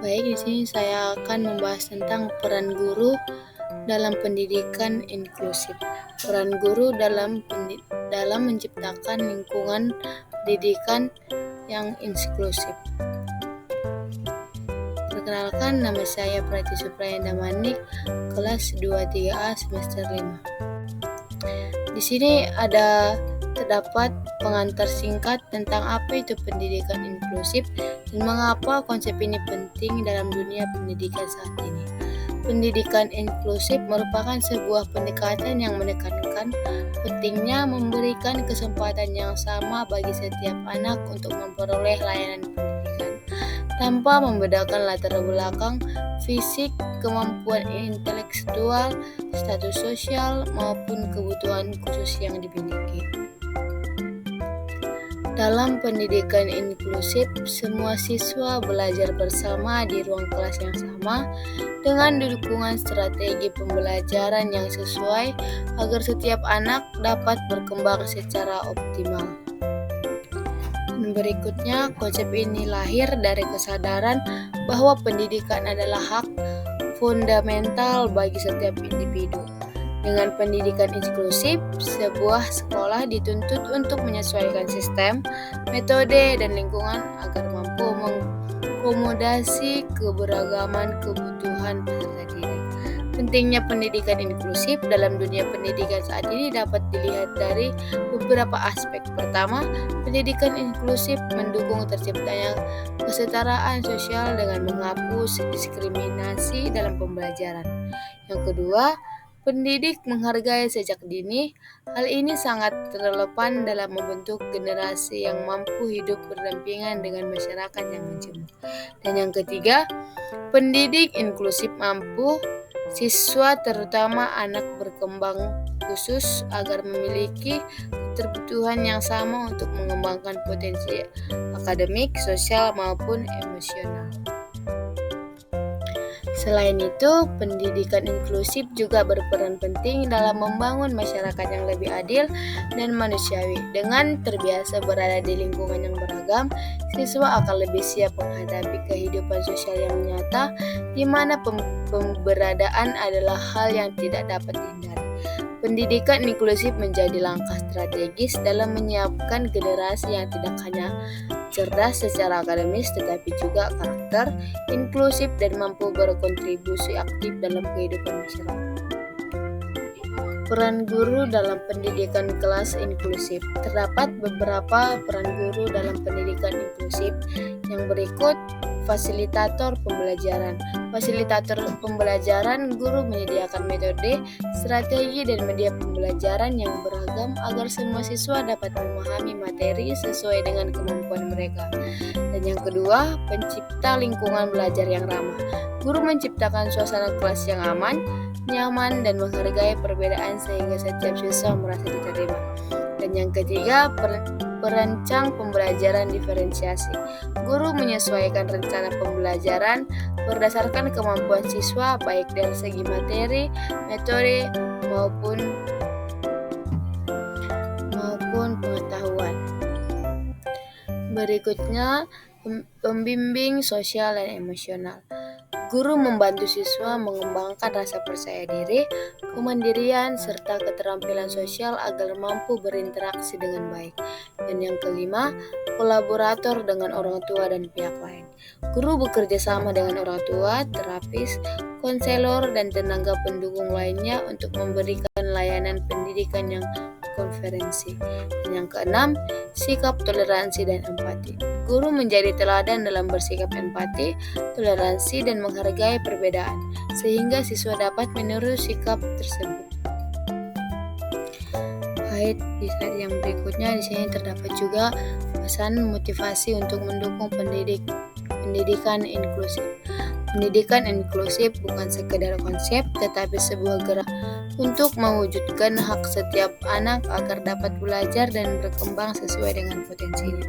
Baik, di sini saya akan membahas tentang peran guru dalam pendidikan inklusif. Peran guru dalam menciptakan lingkungan pendidikan yang inklusif. Perkenalkan, nama saya Prati Suprayanda Manik, kelas 23A semester 5. Di sini terdapat pengantar singkat tentang apa itu pendidikan inklusif dan mengapa konsep ini penting dalam dunia pendidikan saat ini. Pendidikan inklusif merupakan sebuah pendekatan yang menekankan pentingnya memberikan kesempatan yang sama bagi setiap anak untuk memperoleh layanan pendidikan tanpa membedakan latar belakang fisik, kemampuan intelektual, status sosial, maupun kebutuhan khusus yang dimiliki. Dalam pendidikan inklusif, semua siswa belajar bersama di ruang kelas yang sama dengan dukungan strategi pembelajaran yang sesuai agar setiap anak dapat berkembang secara optimal. Berikutnya, konsep ini lahir dari kesadaran bahwa pendidikan adalah hak fundamental bagi setiap individu. Dengan pendidikan inklusif, sebuah sekolah dituntut untuk menyesuaikan sistem, metode, dan lingkungan agar mampu mengakomodasi keberagaman kebutuhan peserta didik. Pentingnya pendidikan inklusif dalam dunia pendidikan saat ini dapat dilihat dari beberapa aspek. Pertama, pendidikan inklusif mendukung terciptanya kesetaraan sosial dengan menghapus diskriminasi dalam pembelajaran. Yang kedua, pendidik menghargai sejak dini. Hal ini sangat relevan dalam membentuk generasi yang mampu hidup berdampingan dengan masyarakat yang majemuk. Dan yang ketiga, pendidik inklusif mampu siswa terutama anak berkembang khusus agar memiliki kebutuhan yang sama untuk mengembangkan potensi akademik, sosial maupun emosional. Selain itu, pendidikan inklusif juga berperan penting dalam membangun masyarakat yang lebih adil dan manusiawi. Dengan terbiasa berada di lingkungan yang beragam, siswa akan lebih siap menghadapi kehidupan sosial yang nyata, di mana pemberadaan adalah hal yang tidak dapat dihindari. Pendidikan inklusif menjadi langkah strategis dalam menyiapkan generasi yang tidak hanya cerdas secara akademis tetapi juga karakter, inklusif, dan mampu berkontribusi aktif dalam kehidupan masyarakat. Peran guru dalam pendidikan kelas inklusif. Terdapat beberapa peran guru dalam pendidikan inklusif yang berikut. Fasilitator pembelajaran. Fasilitator pembelajaran, guru menyediakan metode, strategi, dan media pembelajaran yang beragam agar semua siswa dapat memahami materi sesuai dengan kemampuan mereka. Dan yang kedua, pencipta lingkungan belajar yang ramah. Guru menciptakan suasana kelas yang aman, nyaman, dan menghargai perbedaan sehingga setiap siswa merasa diterima. Dan yang ketiga, perancang pembelajaran diferensiasi. Guru menyesuaikan rencana pembelajaran berdasarkan kemampuan siswa baik dari segi materi, metode, maupun pengetahuan. Berikutnya, pembimbing sosial dan emosional. Guru membantu siswa mengembangkan rasa percaya diri, kemandirian, serta keterampilan sosial agar mampu berinteraksi dengan baik. Dan yang kelima, kolaborator dengan orang tua dan pihak lain. Guru bekerja sama dengan orang tua, terapis, konselor, dan tenaga pendukung lainnya untuk memberikan layanan pendidikan yang konferensi. Dan yang keenam, sikap toleransi dan empati. Guru menjadi teladan dalam bersikap empati, toleransi, dan menghargai perbedaan, sehingga siswa dapat meniru sikap tersebut. Baik, di slide yang berikutnya di sini terdapat juga pesan motivasi untuk mendukung pendidikan inklusif. Pendidikan inklusif bukan sekedar konsep, tetapi sebuah gerak untuk mewujudkan hak setiap anak agar dapat belajar dan berkembang sesuai dengan potensinya.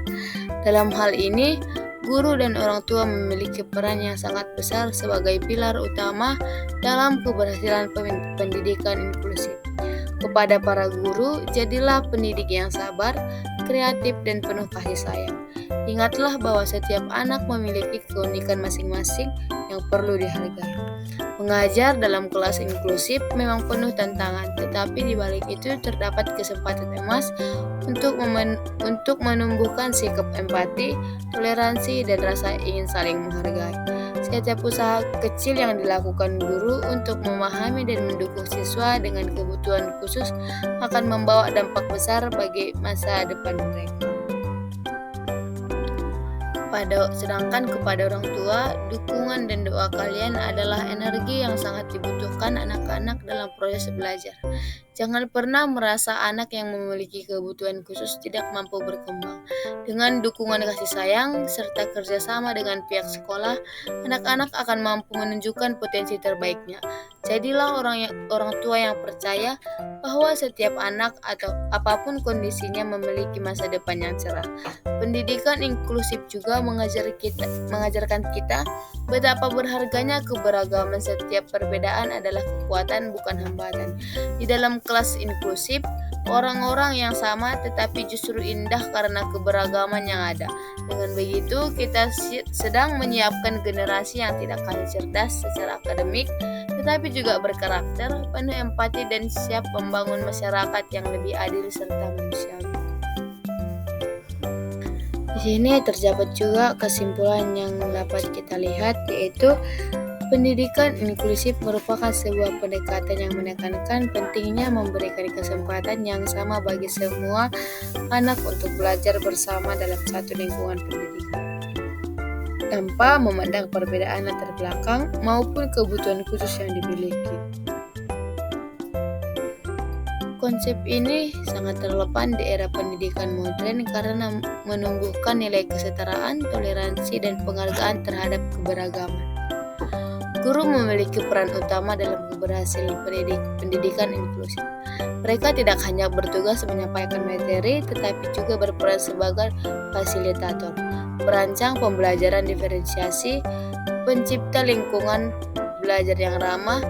Dalam hal ini, guru dan orang tua memiliki peran yang sangat besar sebagai pilar utama dalam keberhasilan pendidikan inklusif. Kepada para guru, jadilah pendidik yang sabar, kreatif, dan penuh kasih sayang. Ingatlah bahwa setiap anak memiliki keunikan masing-masing yang perlu dihargai. Mengajar dalam kelas inklusif memang penuh tantangan, tetapi di balik itu terdapat kesempatan emas untuk menumbuhkan sikap empati, toleransi, dan rasa ingin saling menghargai. Setiap usaha kecil yang dilakukan guru untuk memahami dan mendukung siswa dengan kebutuhan khusus akan membawa dampak besar bagi masa depan mereka. Sedangkan kepada orang tua, dukungan dan doa kalian adalah energi yang sangat dibutuhkan anak-anak dalam proses belajar. Jangan pernah merasa anak yang memiliki kebutuhan khusus tidak mampu berkembang. Dengan dukungan kasih sayang serta kerjasama dengan pihak sekolah, anak-anak akan mampu menunjukkan potensi terbaiknya. Jadilah orang tua yang percaya bahwa setiap anak atau apapun kondisinya memiliki masa depan yang cerah. Pendidikan inklusif juga mengajarkan kita betapa berharganya keberagaman. Setiap perbedaan adalah kekuatan, bukan hambatan. Di dalam kelas inklusif, orang-orang yang sama tetapi justru indah karena keberagaman yang ada. Dengan begitu, kita sedang menyiapkan generasi yang tidak hanya cerdas secara akademik, tetapi juga berkarakter, penuh empati, dan siap membangun masyarakat yang lebih adil serta manusiawi. Di sini terdapat juga kesimpulan yang dapat kita lihat, yaitu pendidikan inklusif merupakan sebuah pendekatan yang menekankan pentingnya memberikan kesempatan yang sama bagi semua anak untuk belajar bersama dalam satu lingkungan pendidikan, tanpa memandang perbedaan latar belakang maupun kebutuhan khusus yang dimiliki. Konsep ini sangat relevan di era pendidikan modern karena menumbuhkan nilai kesetaraan, toleransi, dan penghargaan terhadap keberagaman. Guru memiliki peran utama dalam keberhasilan pendidikan inklusif. Mereka tidak hanya bertugas menyampaikan materi, tetapi juga berperan sebagai fasilitator, perancang pembelajaran diferensiasi, pencipta lingkungan belajar yang ramah,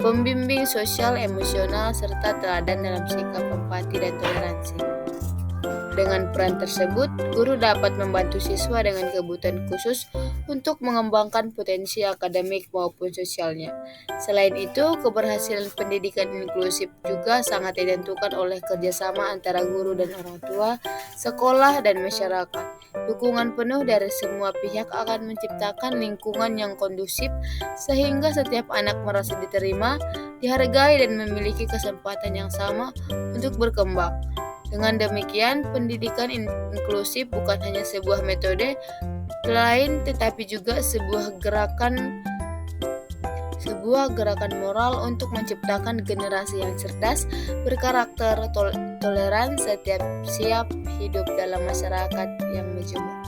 pembimbing sosial emosional, serta teladan dalam sikap empati dan toleransi. Dengan peran tersebut, guru dapat membantu siswa dengan kebutuhan khusus untuk mengembangkan potensi akademik maupun sosialnya. Selain itu, keberhasilan pendidikan inklusif juga sangat ditentukan oleh kerjasama antara guru dan orang tua, sekolah, dan masyarakat. Dukungan penuh dari semua pihak akan menciptakan lingkungan yang kondusif sehingga setiap anak merasa diterima, dihargai, dan memiliki kesempatan yang sama untuk berkembang. Dengan demikian, pendidikan inklusif bukan hanya sebuah metode lain, tetapi juga sebuah gerakan moral untuk menciptakan generasi yang cerdas, berkarakter, toleran, siap hidup dalam masyarakat yang majemuk.